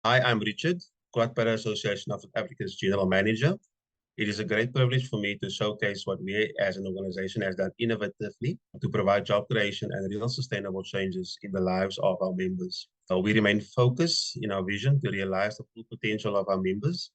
Hi, I'm Richard, Quad Para Association of South Africa's General Manager. It is a great privilege for me to showcase what we as an organization has done innovatively to provide job creation and real sustainable changes in the lives of our members. We remain focused in our vision to realize the full potential of our members.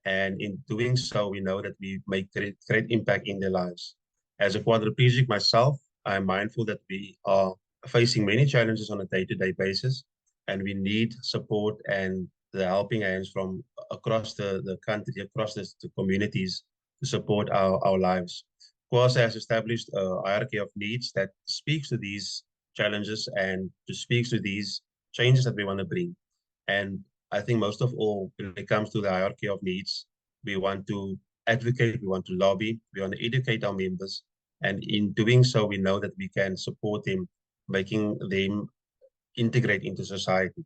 And in doing so, we know that we make great impact in their lives. As a quadriplegic myself, I'm mindful that we are facing many challenges on a day-to-day basis, and we need support and the helping hands from across the country, across the communities to support our lives. QASA has established a hierarchy of needs that speaks to these challenges and to speaks to these changes that we want to bring. And I think most of all, when it comes to the hierarchy of needs, we want to advocate, we want to lobby, we want to educate our members. And in doing so, we know that we can support them, making them integrate into society.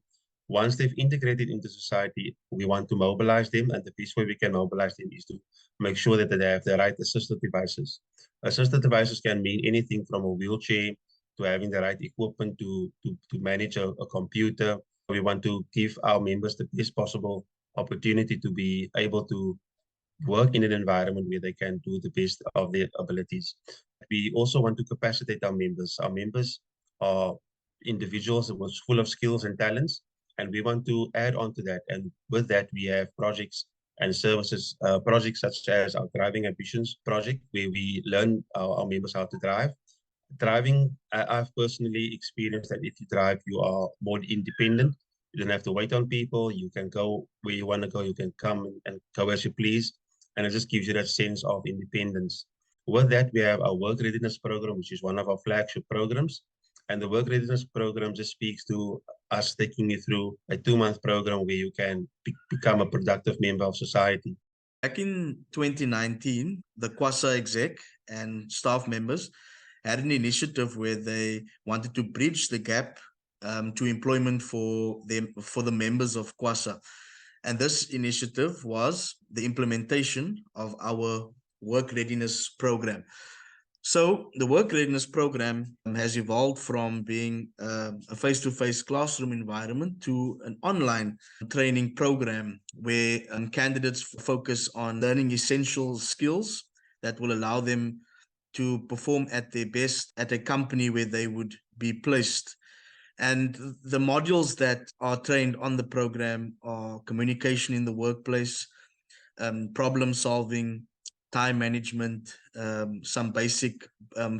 Once they've integrated into society, we want to mobilize them. And the best way we can mobilize them is to make sure that they have the right assistive devices. Assistive devices can mean anything from a wheelchair to having the right equipment to manage a computer. We want to give our members the best possible opportunity to be able to work in an environment where they can do the best of their abilities. We also want to capacitate our members. Our members are individuals that was full of skills and talents, and we want to add on to that. And with that, we have projects and services, projects such as our Driving Ambitions project, where we learn our members how to drive. Driving, I've personally experienced that if you drive, you are more independent. You don't have to wait on people. You can go where you want to go. You can come and go as you please. And it just gives you that sense of independence. With that, we have our work readiness program, which is one of our flagship programs. And the work readiness program just speaks to us taking you through a 2-month program where you can become a productive member of society. Back in 2019, the QASA exec and staff members had an initiative where they wanted to bridge the gap to employment for the members of QASA. And this initiative was the implementation of our work readiness program. So the work readiness program has evolved from being a face-to-face classroom environment to an online training program where candidates focus on learning essential skills that will allow them to perform at their best at a company where they would be placed. And the modules that are trained on the program are communication in the workplace, problem solving, time management, some basic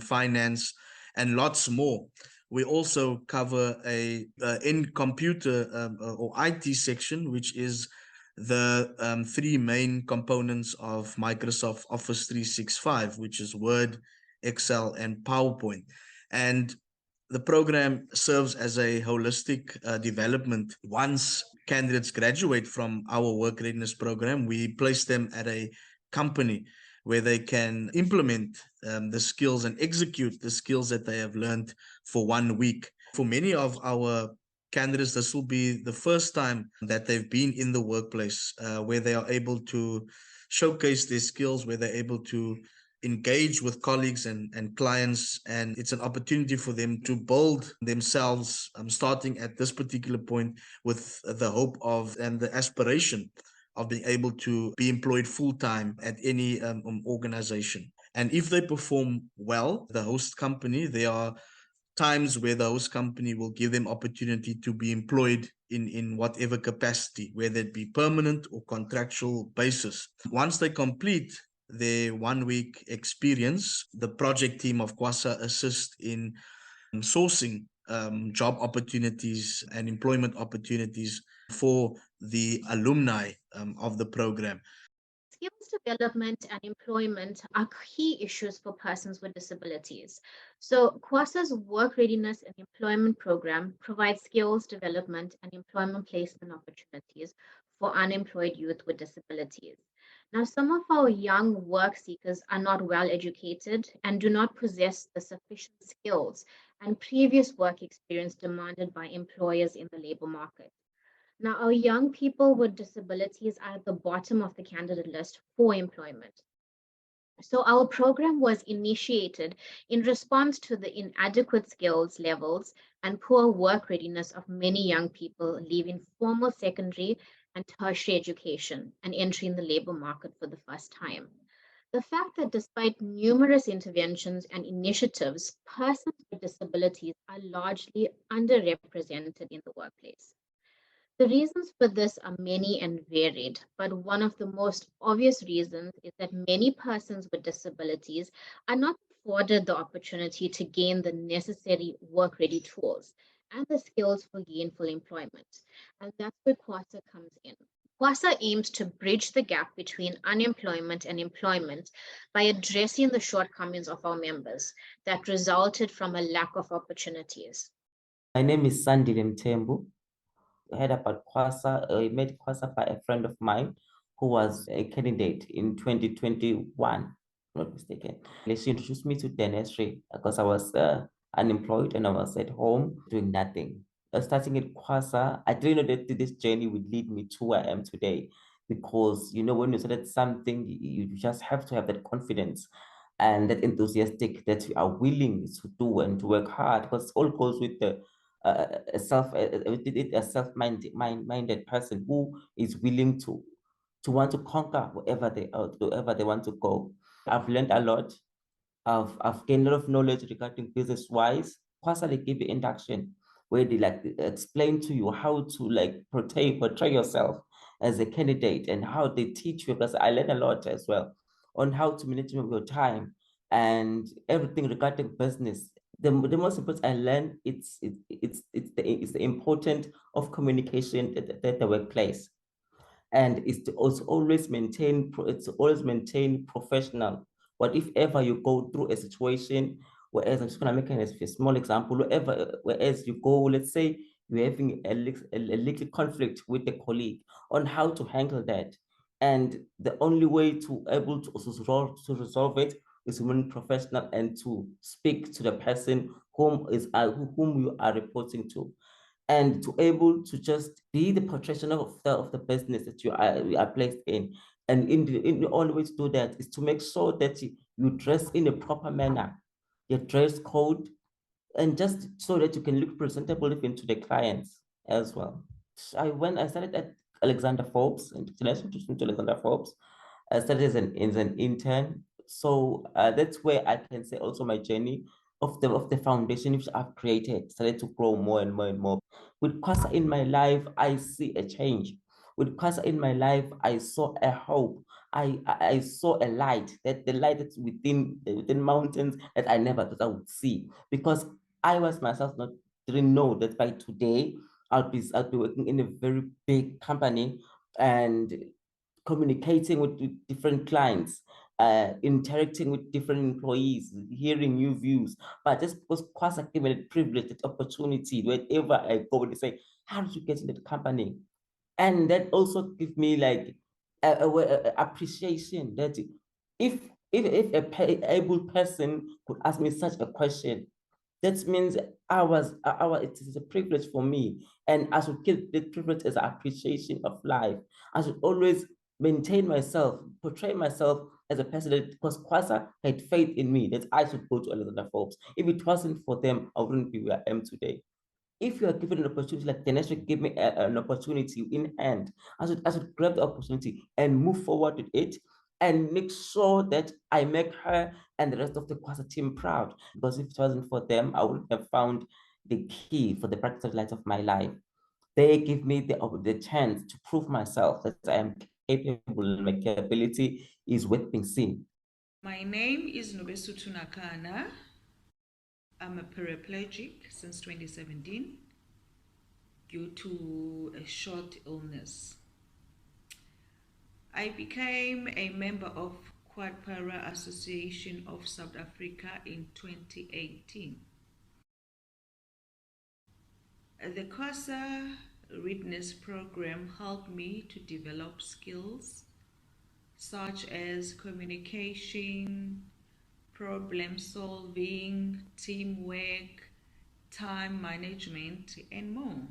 finance, and lots more. We also cover a in computer or IT section, which is the 3 main components of Microsoft Office 365, which is Word, Excel, and PowerPoint. And the program serves as a holistic development. Once candidates graduate from our work readiness program, we place them at a company where they can implement the skills and execute the skills that they have learned for 1 week. For many of our candidates, this will be the first time that they've been in the workplace where they are able to showcase their skills, where they're able to engage with colleagues and clients, and it's an opportunity for them to build themselves starting at this particular point with the hope of and the aspiration of being able to be employed full-time at any organization. And if they perform well, the host company, there are times where the host company will give them opportunity to be employed in whatever capacity, whether it be permanent or contractual basis. Once they complete their 1 week experience, the project team of QASA assists in sourcing job opportunities and employment opportunities for the alumni of the program. Skills development and employment are key issues for persons with disabilities. So, QASA's Work Readiness and Employment Program provides skills development and employment placement opportunities for unemployed youth with disabilities. Now, some of our young work seekers are not well educated and do not possess the sufficient skills and previous work experience demanded by employers in the labor market. Now, our young people with disabilities are at the bottom of the candidate list for employment. So our program was initiated in response to the inadequate skills levels and poor work readiness of many young people leaving formal secondary and tertiary education and entering the labor market for the first time. The fact that despite numerous interventions and initiatives, persons with disabilities are largely underrepresented in the workplace. The reasons for this are many and varied, but one of the most obvious reasons is that many persons with disabilities are not afforded the opportunity to gain the necessary work ready tools and the skills for gainful employment. And that's where QASA comes in. QASA aims to bridge the gap between unemployment and employment by addressing the shortcomings of our members that resulted from a lack of opportunities. My name is Sandile Mtembu. I heard about QASA. I met QASA by a friend of mine who was a candidate in 2021, not mistaken. She introduced me to dentistry because I was unemployed and I was at home doing nothing. Starting at QASA, I didn't know that this journey would lead me to where I am today, because when you started something, you just have to have that confidence and that enthusiastic that you are willing to do and to work hard, because it all goes with the a self-minded person who is willing to want to conquer wherever they want to go. I've learned a lot. I've gained a lot of knowledge regarding business wise. QASA, they give you induction where they explain to you how to portray yourself as a candidate, and how they teach you, because I learned a lot as well on how to manage your time and everything regarding business. The most important I learned, it's the importance of communication at the workplace, and it's to also always maintain professional. What if ever you go through a situation, whereas I'm just gonna make a small example, whereas you go, let's say you're having a little conflict with a colleague, on how to handle that, and the only way to able to resolve it is to remain professional and to speak to the person whom you are reporting to, and to able to just be the portrayal of the business that you are placed in. And in the only way to do that is to make sure that you dress in a proper manner, your dress code, and just so that you can look presentable even to the clients as well. I started at Alexander Forbes, International Institute Alexander Forbes. I started as an intern. So that's where I can say also my journey of the foundation which I've created started to grow more and more and more. With QASA in my life, I see a change. With QASA in my life, I saw a hope. I saw a light, that the light that's within mountains that I never thought I would see, because I was myself didn't know that by today I'll be working in a very big company and communicating with different clients, interacting with different employees, hearing new views. But just because QASA gave me a privilege, that opportunity, wherever I go, they say, how did you get into the company? And that also gives me like a appreciation that if a able person could ask me such a question, that means it is a privilege for me, and I should keep the privilege as an appreciation of life. I should always maintain myself, portray myself as a person that, because QASA had faith in me that I should go to Alexander Forbes. If it wasn't for them, I wouldn't be where I am today. If you are given an opportunity like Dinesh should give me an opportunity in hand, I should grab the opportunity and move forward with it, and make sure that I make her and the rest of the QASA team proud. Because if it wasn't for them, I wouldn't have found the key for the practical light of my life. They give me the chance to prove myself that I am capable, and my capability is worth being seen. My name is Nobesutu Nakana. I'm a paraplegic since 2017 due to a short illness. I became a member of Quad Para Association of South Africa in 2018. The QASA Readiness Program helped me to develop skills such as communication, problem solving, teamwork, time management, and more.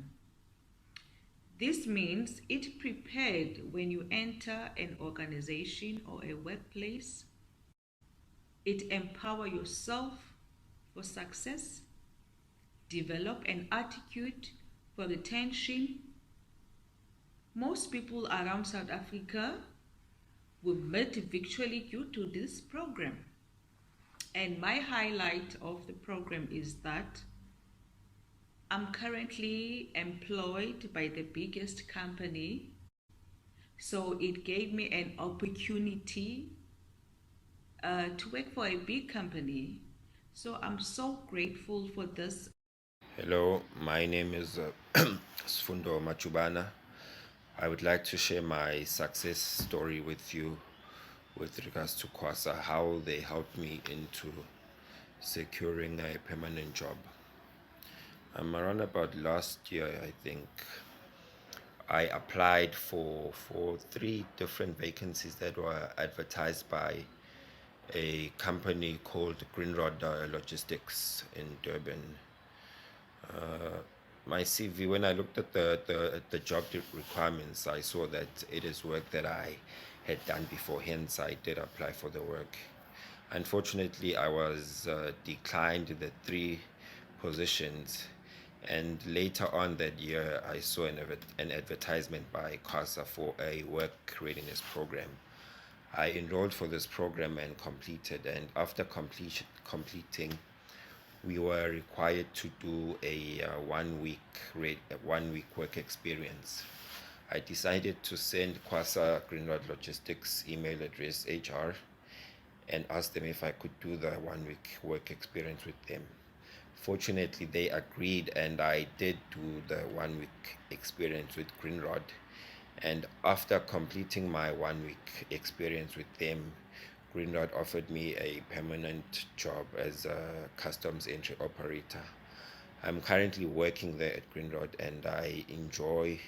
This means it prepared when you enter an organization or a workplace It empowers yourself for success, develop an attitude for retention. Most people around South Africa were met virtually due to this program. And my highlight of the program is that I'm currently employed by the biggest company. So it gave me an opportunity to work for a big company. So I'm so grateful for this. Hello, my name is Sfundo Machubana. I would like to share my success story with you with regards to QASA, how they helped me into securing a permanent job. Around about last year, I think, I applied for 3 different vacancies that were advertised by a company called Greenrod Logistics in Durban. My CV, when I looked at the job requirements, I saw that it is work that I had done before, hence I did apply for the work. Unfortunately, I was declined the 3 positions, and later on that year, I saw an advertisement by QASA for a work readiness program. I enrolled for this program and completed, and after completing, we were required to do a 1 week work experience. I decided to send QASA Greenrod Logistics email address HR and ask them if I could do the 1 week work experience with them. Fortunately, they agreed, and I did do the 1 week experience with Greenrod. And after completing my 1 week experience with them, Greenrod offered me a permanent job as a customs entry operator. I'm currently working there at Greenrod, and I enjoy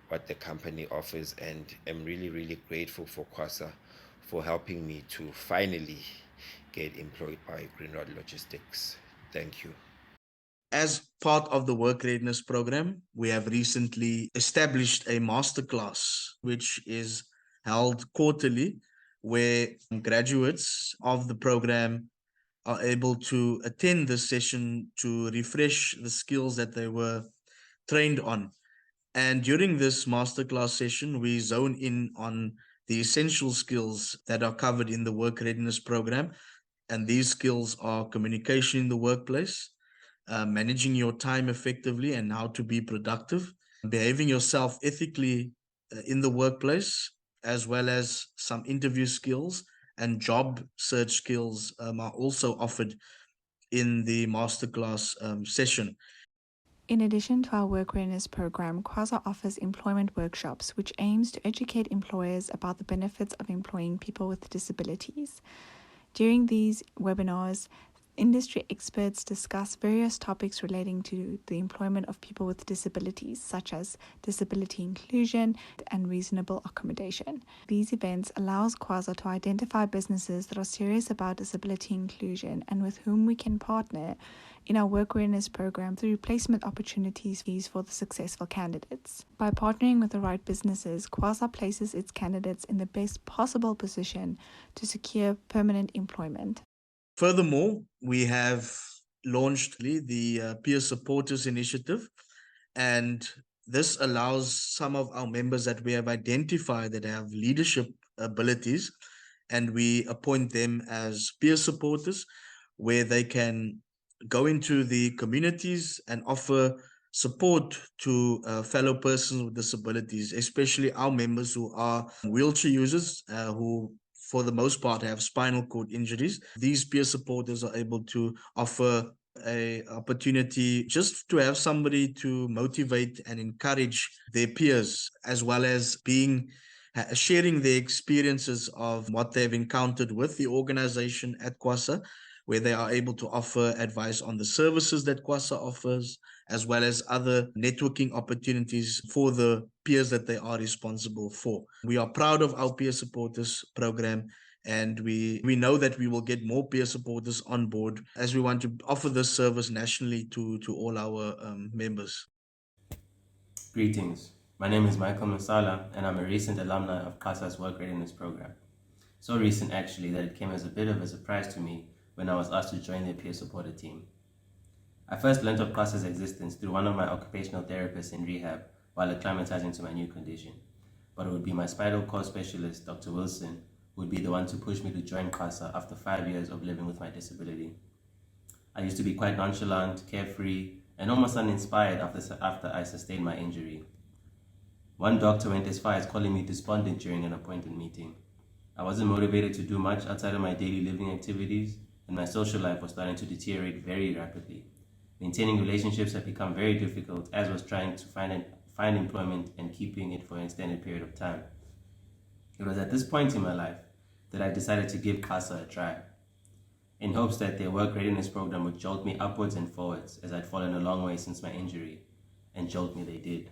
what the company offers, and am really, really grateful for QASA for helping me to finally get employed by Greenrod Logistics. Thank you. As part of the work readiness program, we have recently established a masterclass, which is held quarterly, where graduates of the program are able to attend this session to refresh the skills that they were trained on. And during this masterclass session, we zone in on the essential skills that are covered in the work readiness program. And these skills are communication in the workplace, managing your time effectively and how to be productive, behaving yourself ethically in the workplace, as well as some interview skills and job search skills are also offered in the masterclass session. In addition to our work readiness program, QASA offers employment workshops, which aims to educate employers about the benefits of employing people with disabilities. During these webinars, industry experts discuss various topics relating to the employment of people with disabilities, such as disability inclusion and reasonable accommodation. These events allows QASA to identify businesses that are serious about disability inclusion and with whom we can partner in our work readiness program through placement opportunities for the successful candidates. By partnering with the right businesses, QASA places its candidates in the best possible position to secure permanent employment. Furthermore, we have launched the Peer Supporters Initiative, and this allows some of our members that we have identified that have leadership abilities, and we appoint them as peer supporters, where they can go into the communities and offer support to fellow persons with disabilities, especially our members who are wheelchair users, who for the most part have spinal cord injuries. These peer supporters are able to offer a opportunity just to have somebody to motivate and encourage their peers, as well as sharing their experiences of what they've encountered with the organization at QASA, where they are able to offer advice on the services that QASA offers, as well as other networking opportunities for the peers that they are responsible for. We are proud of our peer supporters program, and we know that we will get more peer supporters on board as we want to offer this service nationally to all our members. Greetings. My name is Michael Masala, and I'm a recent alumni of QASA's Work Readiness Program. So recent actually that it came as a bit of a surprise to me when I was asked to join their peer supporter team. I first learned of QASA's existence through one of my occupational therapists in rehab while acclimatizing to my new condition. But it would be my spinal cord specialist, Dr. Wilson, who would be the one to push me to join QASA after 5 years of living with my disability. I used to be quite nonchalant, carefree, and almost uninspired after I sustained my injury. One doctor went as far as calling me despondent during an appointment meeting. I wasn't motivated to do much outside of my daily living activities, and my social life was starting to deteriorate very rapidly. Maintaining relationships had become very difficult, as was trying to find employment and keeping it for an extended period of time. It was at this point in my life that I decided to give QASA a try, in hopes that their work readiness program would jolt me upwards and forwards, as I'd fallen a long way since my injury, and jolt me they did.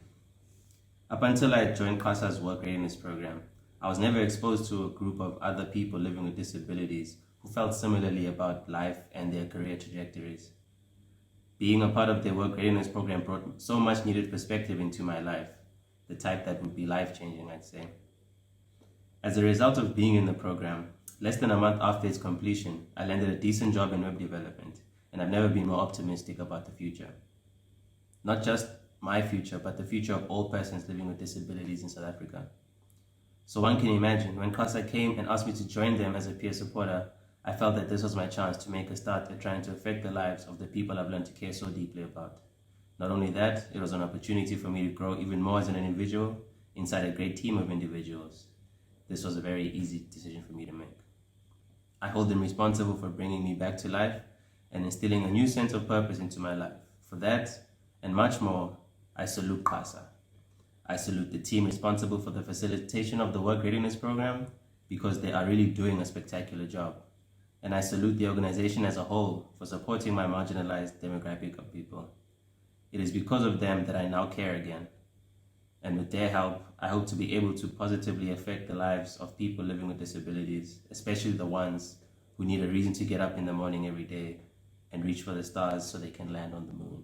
Up until I joined QASA's work readiness program, I was never exposed to a group of other people living with disabilities who felt similarly about life and their career trajectories. Being a part of their work readiness program brought so much needed perspective into my life, the type that would be life-changing, I'd say. As a result of being in the program, less than a month after its completion, I landed a decent job in web development, and I've never been more optimistic about the future. Not just my future, but the future of all persons living with disabilities in South Africa. So one can imagine, when QASA came and asked me to join them as a peer supporter, I felt that this was my chance to make a start at trying to affect the lives of the people I've learned to care so deeply about. Not only that, it was an opportunity for me to grow even more as an individual inside a great team of individuals. This was a very easy decision for me to make. I hold them responsible for bringing me back to life and instilling a new sense of purpose into my life. For that, and much more, I salute QASA. I salute the team responsible for the facilitation of the work readiness program, because they are really doing a spectacular job. And I salute the organization as a whole for supporting my marginalized demographic of people. It is because of them that I now care again. And with their help, I hope to be able to positively affect the lives of people living with disabilities, especially the ones who need a reason to get up in the morning every day and reach for the stars so they can land on the moon.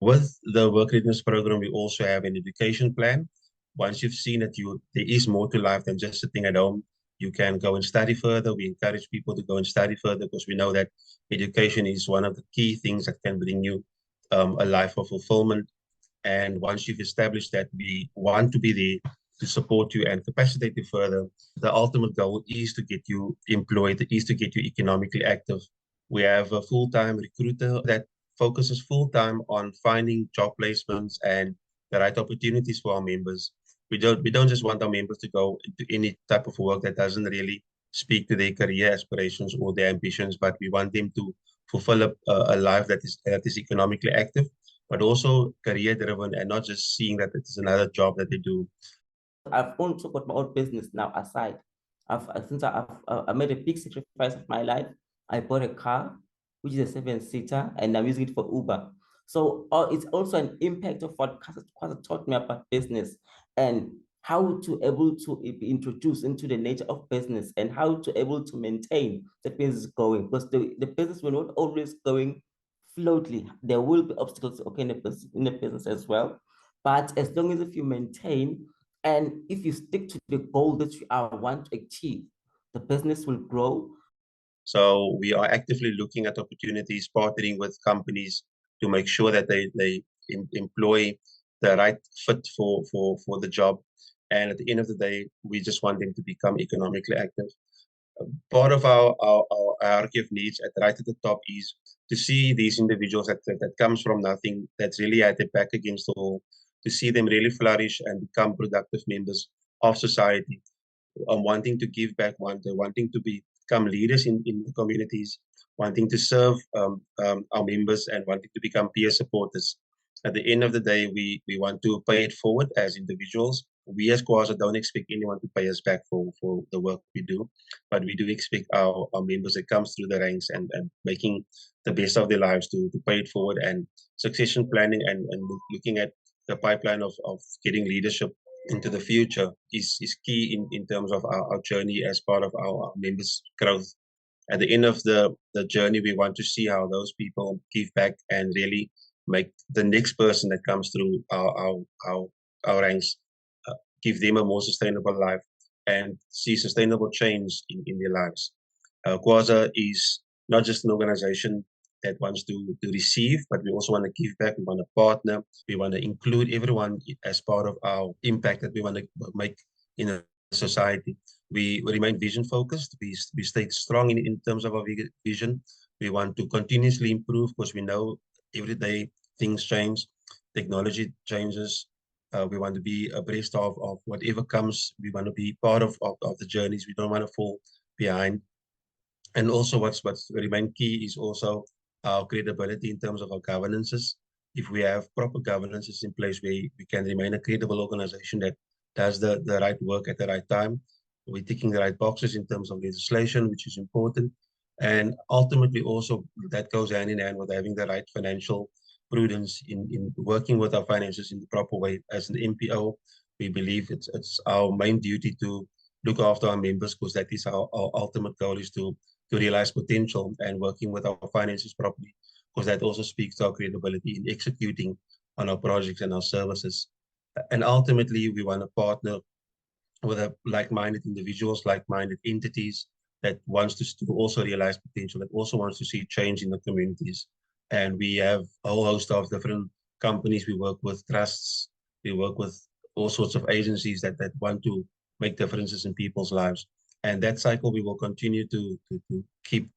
With the work readiness program, we also have an education plan. Once you've seen that there is more to life than just sitting at home, you can go and study further. We encourage people to go and study further because we know that education is one of the key things that can bring you a life of fulfillment. And once you've established that, we want to be there to support you and capacitate you further. The ultimate goal is to get you employed, is to get you economically active. We have a full-time recruiter that focuses full-time on finding job placements and the right opportunities for our members. We don't just want our members to go into any type of work that doesn't really speak to their career aspirations or their ambitions, but we want them to fulfill a life that is economically active, but also career driven, and not just seeing that it is another job that they do. I've also got my own business now aside. Since I made a big sacrifice of my life, I bought a car, which is a 7-seater, and I'm using it for Uber. So it's also an impact of what QASA taught me about business and how to able to be introduced into the nature of business and how to able to maintain the business going, because the business will not always going floatly. There will be obstacles, okay, in the business as well. But as long as if you maintain and if you stick to the goal that you want to achieve, the business will grow. So we are actively looking at opportunities, partnering with companies to make sure that they employ the right fit for the job. And at the end of the day, we just want them to become economically active. Part of our hierarchy of needs right at the top is to see these individuals that comes from nothing, that's really had their back against the wall, to see them really flourish and become productive members of society, wanting to give back, wanting to become leaders in the communities, wanting to serve our members, and wanting to become peer supporters. At the end of the day, we want to pay it forward as individuals. We as QASA don't expect anyone to pay us back for the work we do, but we do expect our members that comes through the ranks and making the best of their lives to pay it forward, and succession planning and looking at the pipeline of getting leadership into the future is key in terms of our journey as part of our members' growth. At the end of the journey, we want to see how those people give back and really make the next person that comes through our ranks, give them a more sustainable life. and see sustainable change in their lives. QASA is not just an organization that wants to receive, but we also want to give back. We want to partner. We want to include everyone as part of our impact that we want to make in a society. We remain vision focused. We stay strong in terms of our vision. We want to continuously improve because we know every day things change, technology changes. We want to be abreast of whatever comes. We want to be part of the journeys. We don't want to fall behind. And also what's remain key is also our credibility in terms of our governances. If we have proper governances in place, we can remain a credible organization that does the right work at the right time. We're ticking the right boxes in terms of legislation, which is important. And ultimately also that goes hand in hand with having the right financial prudence in working with our finances in the proper way. As an MPO, we believe it's our main duty to look after our members, because that is our ultimate goal, is to realize potential and working with our finances properly, because that also speaks to our credibility in executing on our projects and our services. And ultimately, we want to partner with like-minded individuals, like-minded entities that wants to also realize potential, that also wants to see change in the communities. And we have a whole host of different companies. We work with trusts. We work with all sorts of agencies that want to make differences in people's lives. And that cycle we will continue to keep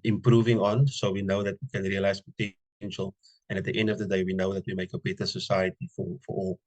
improving on, so we know that we can realize potential. And at the end of the day, we know that we make a better society for all.